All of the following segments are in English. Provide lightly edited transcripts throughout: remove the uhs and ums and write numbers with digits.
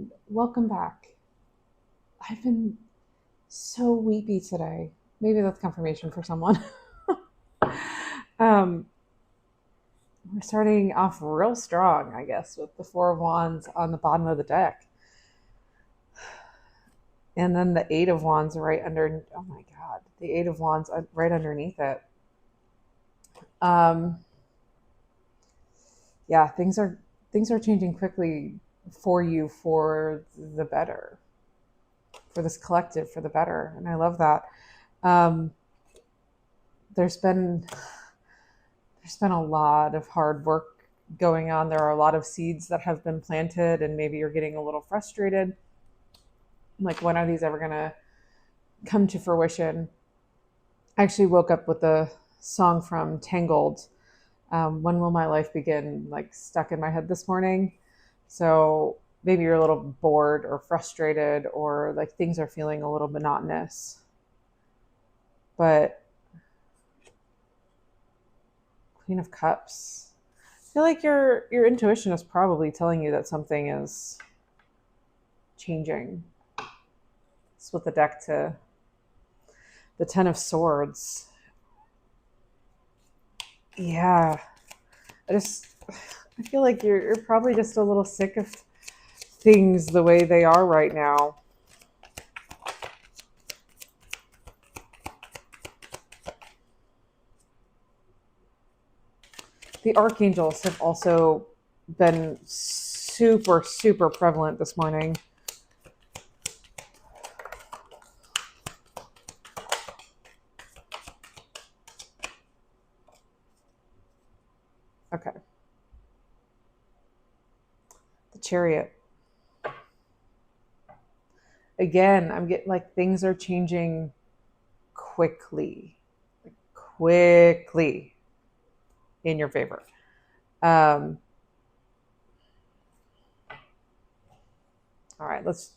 everyone. Welcome back. I've been so weepy today. Maybe that's confirmation for someone. um, we're starting off real strong, I guess, with the Four of Wands on the bottom of the deck. And then the Eight of Wands right under, oh my God, the Eight of Wands right underneath it. Um, yeah, things are changing quickly for you for the better, for this collective, for the better. And I love that. Um, there's been a lot of hard work going on. There are a lot of seeds that have been planted, and maybe you're getting a little frustrated. Like, when are these ever going to come to fruition? I actually woke up with the song from Tangled, When Will My Life Begin, like stuck in my head this morning. So maybe you're a little bored or frustrated, or like things are feeling a little monotonous. But Queen of Cups, I feel like your intuition is probably telling you that something is changing. Split the deck to the Ten of Swords. Yeah, I feel like you're probably just a little sick of things the way they are right now. The archangels have also been super prevalent this morning. Okay. The Chariot. Again, I'm getting like things are changing quickly. Quickly in your favor. All right, let's.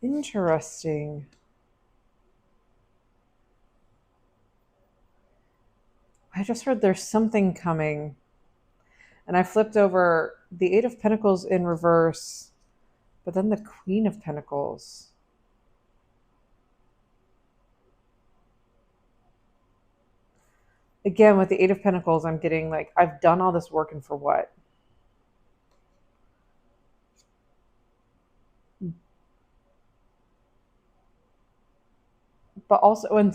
Interesting. I just heard there's something coming. And I flipped over the Eight of Pentacles in reverse, but then the Queen of Pentacles. Again, with the Eight of Pentacles, I'm getting like, I've done all this work and for what? But also, and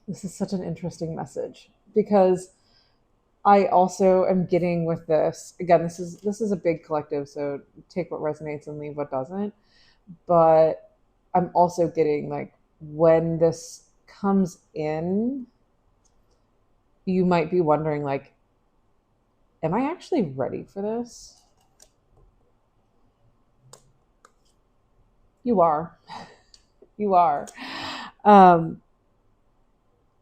this is such an interesting message, because I also am getting with this, again, this is a big collective, so take what resonates and leave what doesn't. But I'm also getting like, when this comes in, you might be wondering like, am I actually ready for this? You are. You are. Um,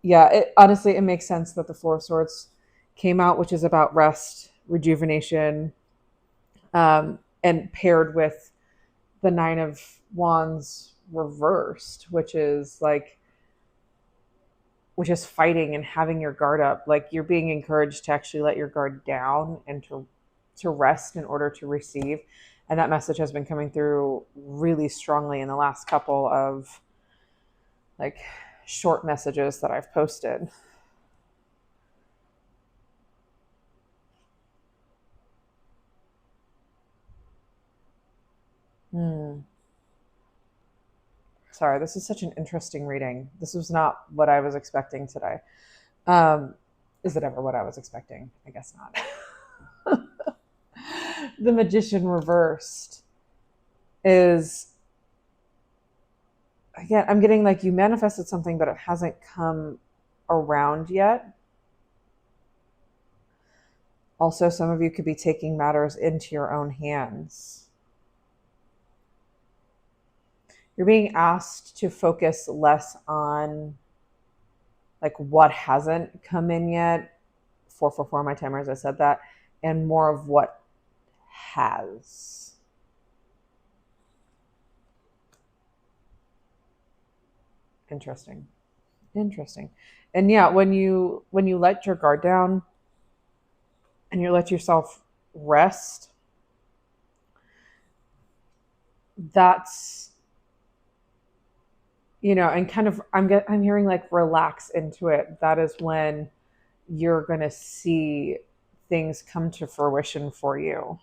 yeah, honestly, it makes sense that the Four of Swords came out, which is about rest, rejuvenation, and paired with the Nine of Wands reversed, which is fighting and having your guard up. Like, you're being encouraged to actually let your guard down and to rest in order to receive. And that message has been coming through really strongly in the last couple of like short messages that I've posted. Sorry, this is such an interesting reading. This was not what I was expecting today. Um, is it ever what I was expecting? I guess not. The Magician reversed is, again, I'm getting like you manifested something, but it hasn't come around yet. Also, some of you could be taking matters into your own hands. You're being asked to focus less on like what hasn't come in yet. 444 my timer, as I said that, and more of what has. Interesting. And yeah, when you let your guard down, and you let yourself rest, that's, and kind of I'm hearing like relax into it. That is when you're going to see things come to fruition for you.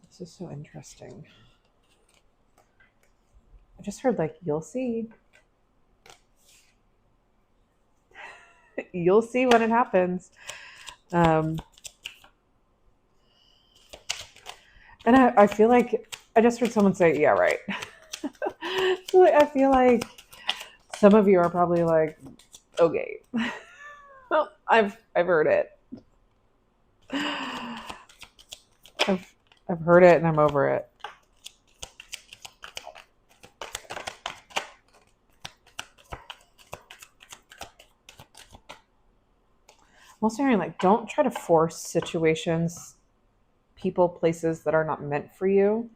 This is so interesting. I just heard like, you'll see. You'll see when it happens. And I feel like I just heard someone say, yeah, right. I feel like some of you are probably like, okay, I've heard it. I've heard it and I'm over it. I'm also hearing like, don't try to force situations, people, places that are not meant for you.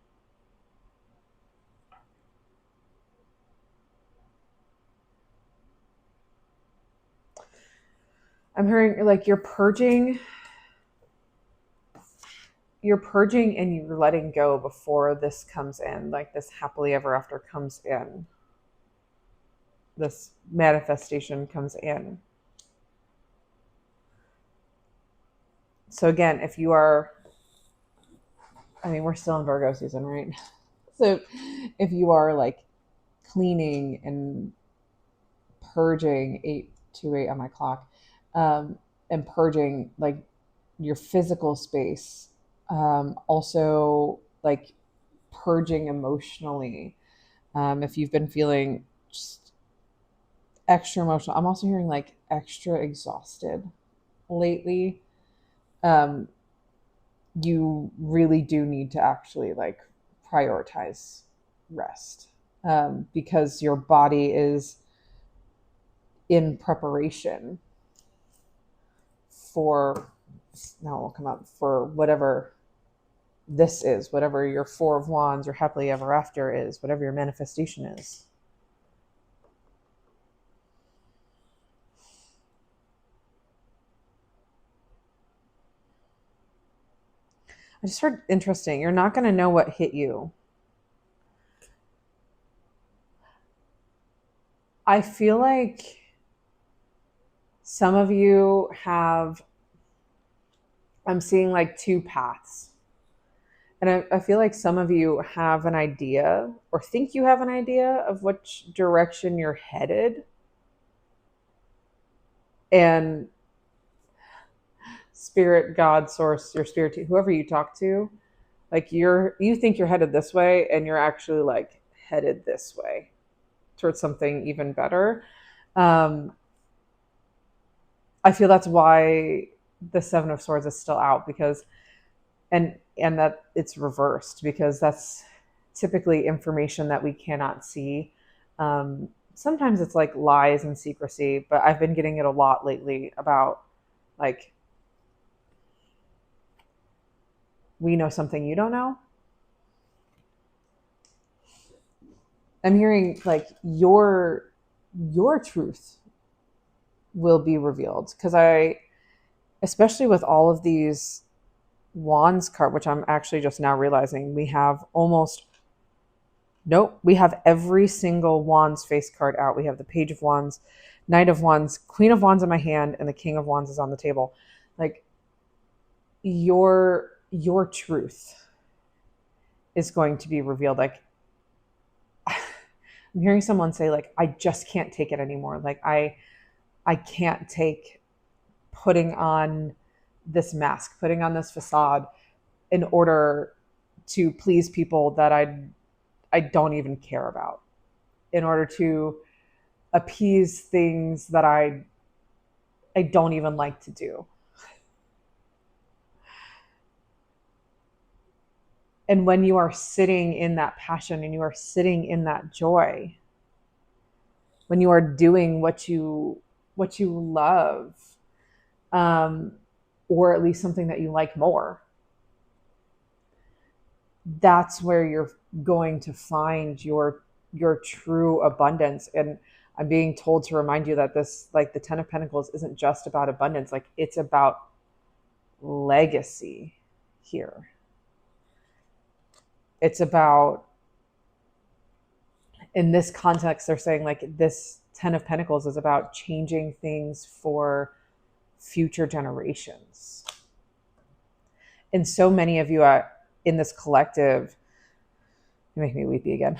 I'm hearing like you're purging and you're letting go before this comes in, like this happily ever after comes in. This manifestation comes in. So again, if you are, we're still in Virgo season, right? So if you are like cleaning and purging 8:28 on my clock, and purging like your physical space, also like purging emotionally. If you've been feeling just extra emotional, I'm also hearing like extra exhausted lately. You really do need to actually like prioritize rest, because your body is in preparation for, now it will come up, for whatever this is, whatever your Four of Wands, your happily ever after is, whatever your manifestation is. I just heard interesting. You're not going to know what hit you. I feel like some of you have, I'm seeing like two paths. And I feel like some of you have an idea or think you have an idea of which direction you're headed. And spirit, God, source, your spirit, whoever you talk to, like you think you're headed this way and you're actually like headed this way towards something even better. I feel that's why the Seven of Swords is still out, because and that it's reversed, because that's typically information that we cannot see. Sometimes it's like lies and secrecy, but I've been getting it a lot lately about like, we know something you don't know. I'm hearing like your truth will be revealed, because especially with all of these Wands card, which I'm actually just now realizing we have we have every single Wands face card out. We have the Page of Wands, Knight of Wands, Queen of Wands in my hand, and the King of Wands is on the table. Like your truth is going to be revealed. Like I'm hearing someone say like, I just can't take it anymore. Like I can't take putting on this mask, putting on this facade in order to please people that I don't even care about, in order to appease things that I don't even like to do. And when you are sitting in that passion and you are sitting in that joy, when you are doing what you love, or at least something that you like more, that's where you're going to find your true abundance. And I'm being told to remind you that this, like the 10 of Pentacles, isn't just about abundance. Like it's about legacy here. It's about, in this context, they're saying like this 10 of Pentacles is about changing things for future generations. And so many of you are in this collective, you make me weepy again,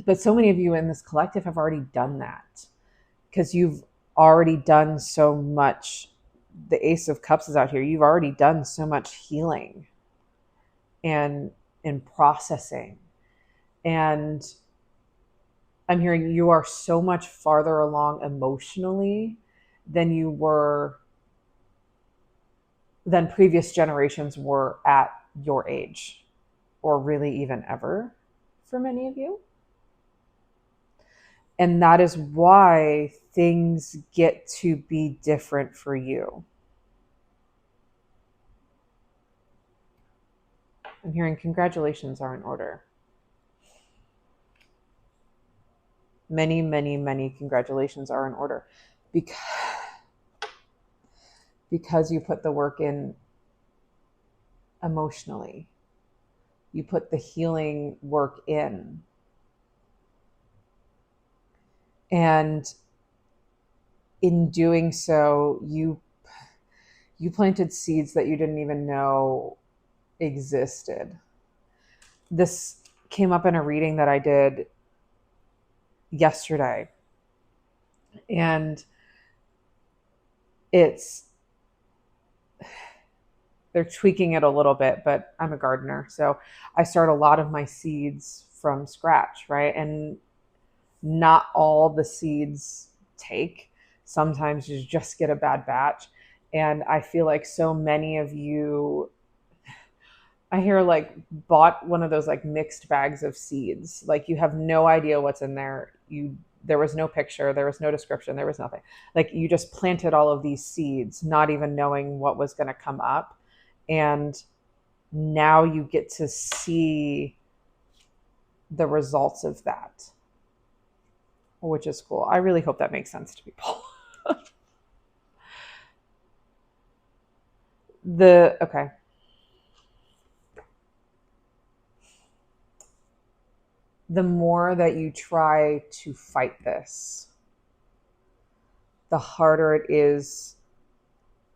but so many of you in this collective have already done that because you've already done so much. The Ace of Cups is out here. You've already done so much healing and processing. And I'm hearing you are so much farther along emotionally than you were, than previous generations were at your age, or really even ever for many of you. And that is why things get to be different for you. I'm hearing congratulations are in order. Many, many, many congratulations are in order because you put the work in emotionally. You put the healing work in. And in doing so, you planted seeds that you didn't even know existed. This came up in a reading that I did yesterday. And they're tweaking it a little bit, but I'm a gardener. So I start a lot of my seeds from scratch, right? And not all the seeds take. Sometimes you just get a bad batch. And I feel like so many of you, I hear like bought one of those like mixed bags of seeds. Like you have no idea what's in there. There was no picture, there was no description, there was nothing. Like you just planted all of these seeds, not even knowing what was going to come up. And now you get to see the results of that, which is cool. I really hope that makes sense to people. Okay. The more that you try to fight this, the harder it is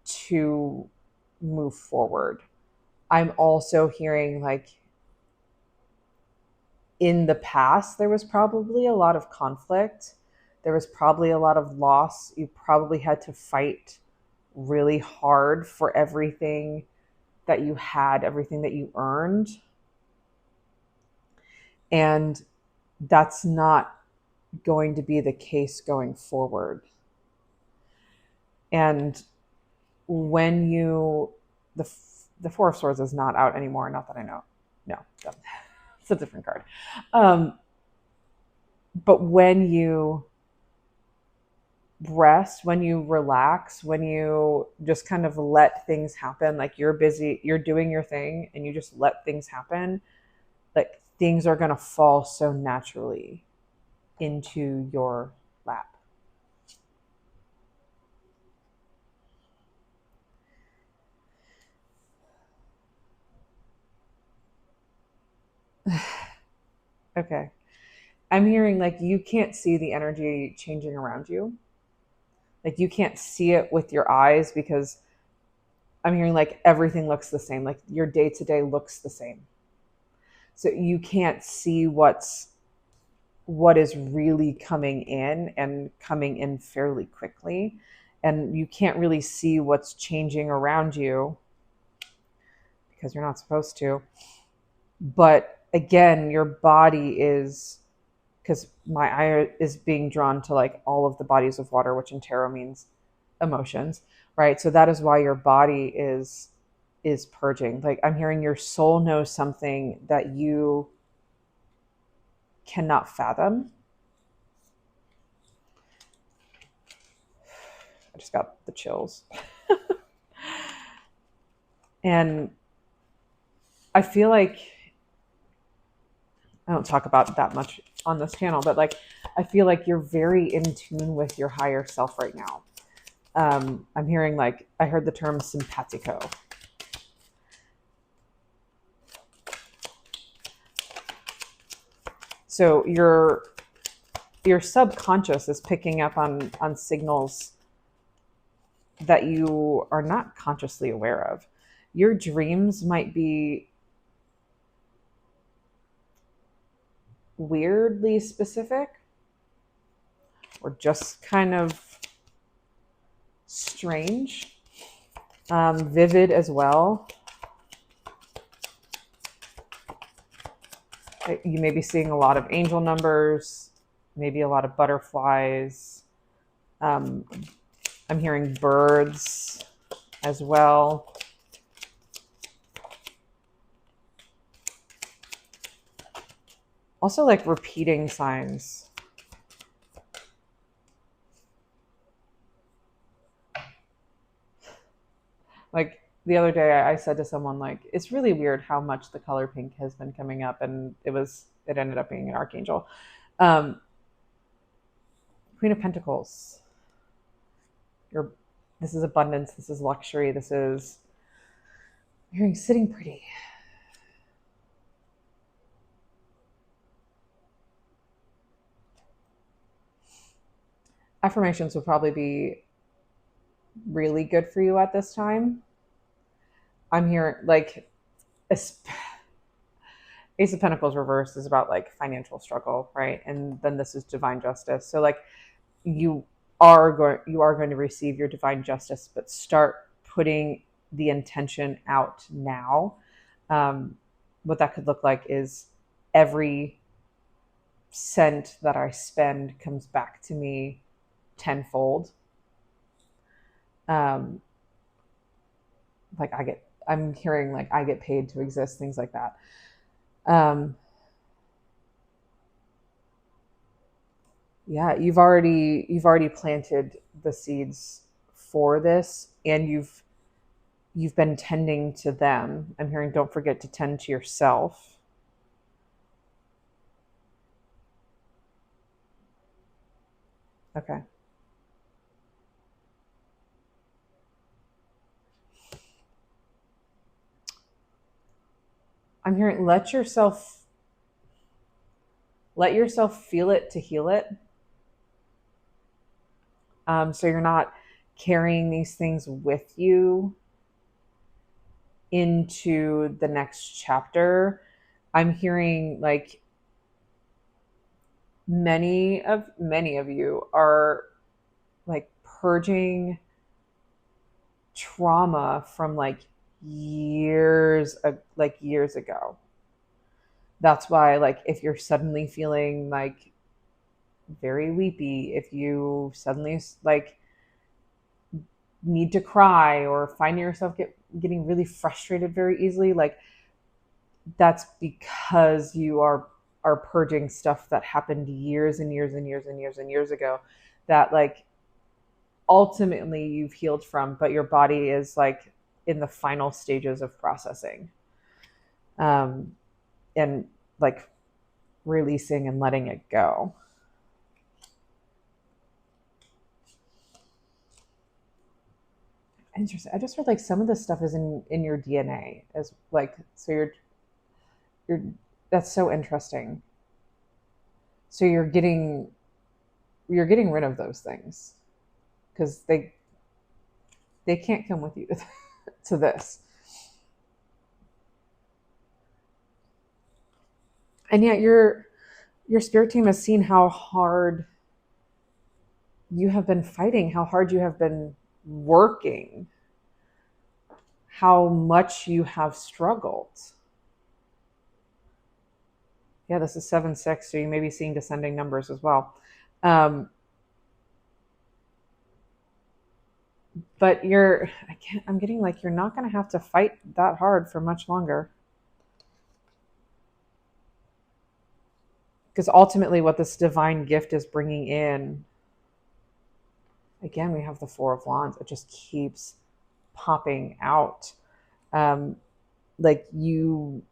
to move forward. I'm also hearing like in the past, there was probably a lot of conflict. There was probably a lot of loss. You probably had to fight really hard for everything that you had, everything that you earned. And that's not going to be the case going forward. And when the Four of Swords is not out anymore, not that I know. No, it's a different card. But when you rest, when you relax, when you just kind of let things happen, like you're busy, you're doing your thing, and you just let things happen, like things are going to fall so naturally into your lap. Okay. I'm hearing like you can't see the energy changing around you. Like you can't see it with your eyes because I'm hearing like everything looks the same. Like your day to day looks the same. So you can't see what is really coming in and coming in fairly quickly. And you can't really see what's changing around you because you're not supposed to. But again, your body is, because my eye is being drawn to like all of the bodies of water, which in tarot means emotions, right? So that is why your body is purging. Like I'm hearing your soul knows something that you cannot fathom. I just got the chills. And I feel like I don't talk about that much on this channel, but like I feel like you're very in tune with your higher self right now. I'm hearing, like, I heard the term simpatico. So your subconscious is picking up on signals that you are not consciously aware of. Your dreams might be weirdly specific or just kind of strange, vivid as well. You may be seeing a lot of angel numbers, maybe a lot of butterflies. I'm hearing birds as well. Also, like repeating signs. Like the other day, I said to someone, like, it's really weird how much the color pink has been coming up, and it ended up being an archangel. Queen of Pentacles. This is abundance. This is luxury. This is, I'm hearing sitting pretty. Affirmations would probably be really good for you at this time. I'm hearing, like, Ace of Pentacles reversed is about like financial struggle, right? And then this is divine justice. So like you are going to receive your divine justice, but start putting the intention out now. What that could look like is every cent that I spend comes back to me tenfold. Like I'm hearing like I get paid to exist, things like that. Yeah, you've already planted the seeds for this, and you've been tending to them. I'm hearing don't forget to tend to yourself. Okay. I'm hearing let yourself feel it to heal it. So you're not carrying these things with you into the next chapter. I'm hearing like many of you are like purging trauma from like years ago. That's why, like, if you're suddenly feeling like very weepy, if you suddenly like need to cry or find yourself getting really frustrated very easily, like that's because you are purging stuff that happened years and years and years and years and years ago that like ultimately you've healed from, but your body is like in the final stages of processing, and like releasing and letting it go. Interesting. I just heard like some of this stuff is in your DNA as like, so you're that's so interesting. So you're getting rid of those things because they can't come with you to this. And yet your spirit team has seen how hard you have been fighting, how hard you have been working, how much you have struggled. Yeah, this is 7-6, so you may be seeing descending numbers as well. But I'm getting like you're not going to have to fight that hard for much longer. Because ultimately what this divine gift is bringing in, again, we have the Four of Wands. It just keeps popping out. Like you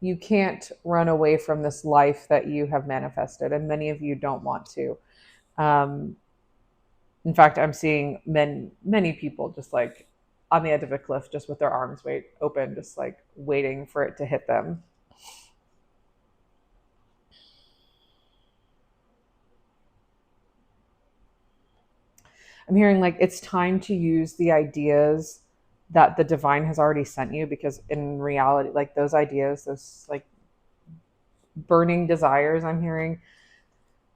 you can't run away from this life that you have manifested, and many of you don't want to. Um, in fact, I'm seeing many people just like on the edge of a cliff, just with their arms open, just like waiting for it to hit them. I'm hearing like it's time to use the ideas that the divine has already sent you, because in reality, like those ideas, those like burning desires I'm hearing,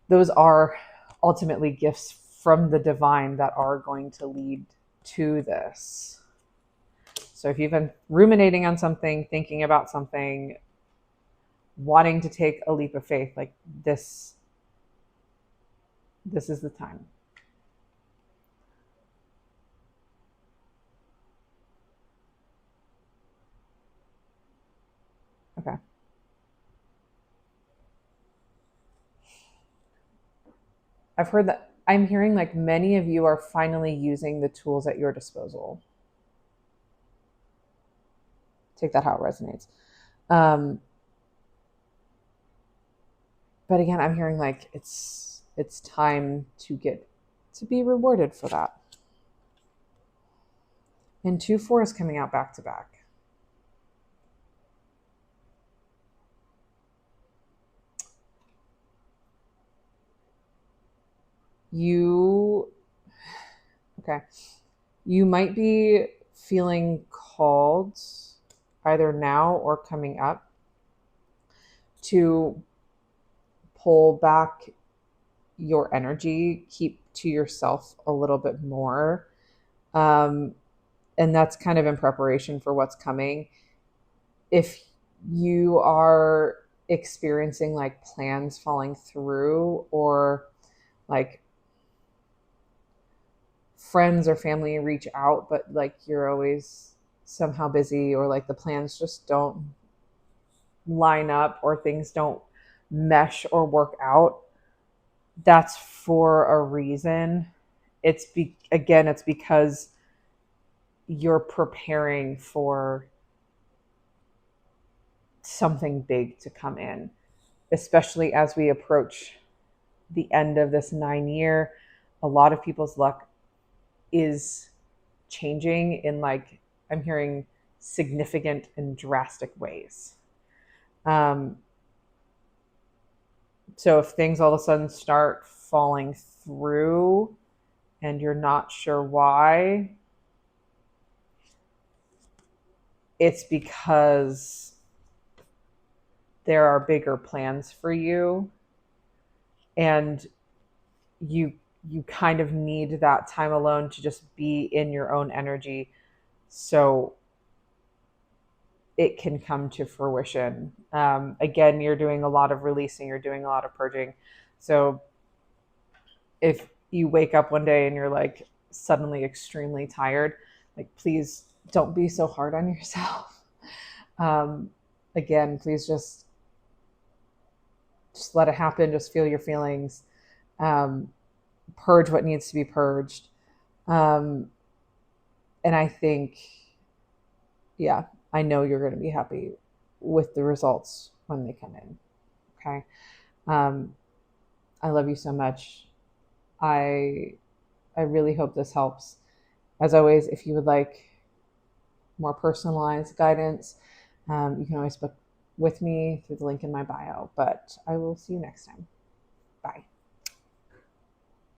those are ultimately gifts from the divine that are going to lead to this. So if you've been ruminating on something, thinking about something, wanting to take a leap of faith, like this is the time. Okay. I've heard that. I'm hearing like many of you are finally using the tools at your disposal. Take that how it resonates. But again, I'm hearing like it's time to be rewarded for that. And 2-4 is coming out back to back. You okay. You might be feeling called either now or coming up to pull back your energy, keep to yourself a little bit more. And that's kind of in preparation for what's coming. If you are experiencing like plans falling through, or like friends or family reach out, but like you're always somehow busy, or like the plans just don't line up, or things don't mesh or work out, that's for a reason. It's because you're preparing for something big to come in, especially as we approach the end of this 9 year. A lot of people's luck is changing in like, I'm hearing significant and drastic ways. So if things all of a sudden start falling through and you're not sure why, it's because there are bigger plans for you, and you kind of need that time alone to just be in your own energy, so it can come to fruition. Again, you're doing a lot of releasing, you're doing a lot of purging. So if you wake up one day and you're like suddenly extremely tired, like please don't be so hard on yourself. Again, please just let it happen. Just feel your feelings. Purge what needs to be purged. And I think, yeah, I know you're going to be happy with the results when they come in. Okay. I love you so much. I really hope this helps. As always, if you would like more personalized guidance, you can always book with me through the link in my bio. But I will see you next time. Bye.